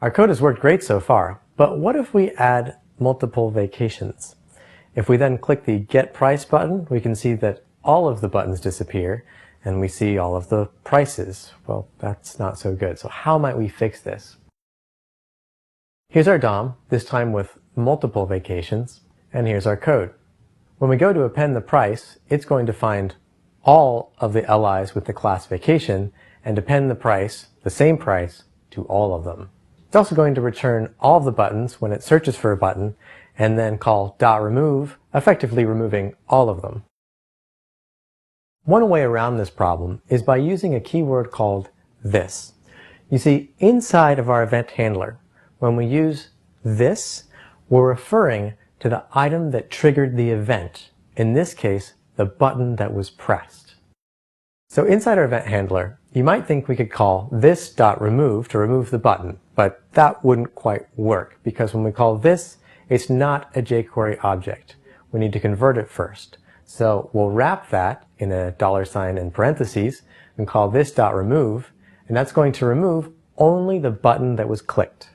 Our code has worked great so far, but what if we add multiple vacations? If we then click the Get Price button, we can see that all of the buttons disappear and we see all of the prices. Well, that's not so good. So how might we fix this? Here's our DOM, this time with multiple vacations, and here's our code. When we go to append the price, it's going to find all of the LIs with the class vacation and append the price, the same price, to all of them. It's also going to return all of the buttons when it searches for a button and then call .remove, effectively removing all of them. One way around this problem is by using a keyword called this. You see, inside of our event handler, when we use this, we're referring to the item that triggered the event, in this case, the button that was pressed. So inside our event handler, you might think we could call this.remove to remove the button, but that wouldn't quite work because when we call this, it's not a jQuery object. We need to convert it first. So we'll wrap that in a $ in parentheses and call this.remove, and that's going to remove only the button that was clicked.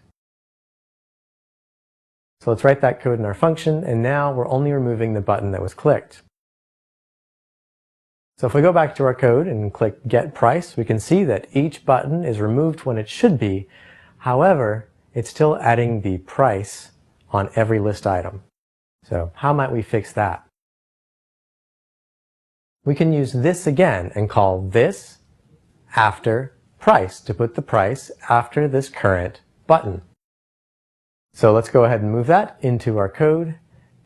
So let's write that code in our function, and now we're only removing the button that was clicked. So if we go back to our code and click Get Price, we can see that each button is removed when it should be. However, it's still adding the price on every list item. So how might we fix that? We can use this again and call this after price to put the price after this current button. So let's go ahead and move that into our code,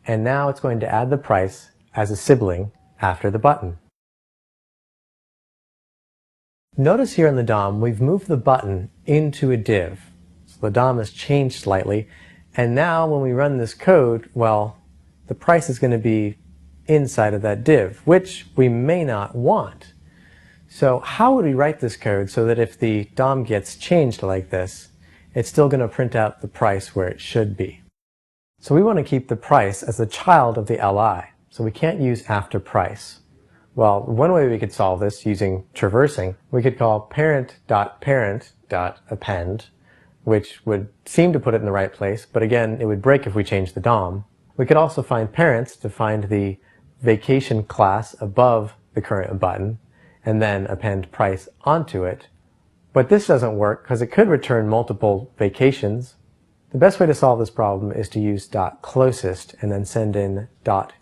and now it's going to add the price as a sibling after the button. Notice here in the DOM, we've moved the button into a div. So the DOM has changed slightly, and now when we run this code, well, the price is going to be inside of that div, which we may not want. So how would we write this code so that if the DOM gets changed like this, it's still going to print out the price where it should be? So we want to keep the price as a child of the LI, so we can't use after price. Well, one way we could solve this using traversing, we could call parent.parent.append, which would seem to put it in the right place, but again, it would break if we changed the DOM. We could also find parents to find the vacation class above the current button, and then append price onto it. But this doesn't work because it could return multiple vacations. The best way to solve this problem is to use .closest and then send in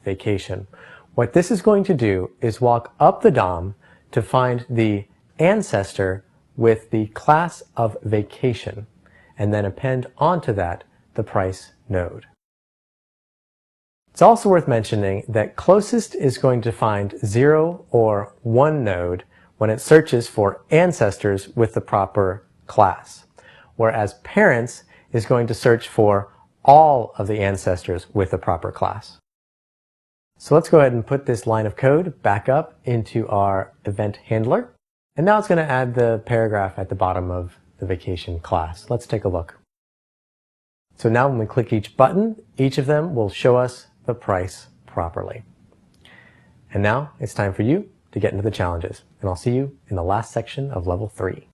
.vacation. What this is going to do is walk up the DOM to find the ancestor with the class of vacation, and then append onto that the price node. It's also worth mentioning that closest is going to find 0 or 1 node when it searches for ancestors with the proper class, whereas parents is going to search for all of the ancestors with the proper class. So let's go ahead and put this line of code back up into our event handler. And now it's going to add the paragraph at the bottom of the vacation class. Let's take a look. So now when we click each button, each of them will show us the price properly. And now it's time for you to get into the challenges. And I'll see you in the last section of level 3.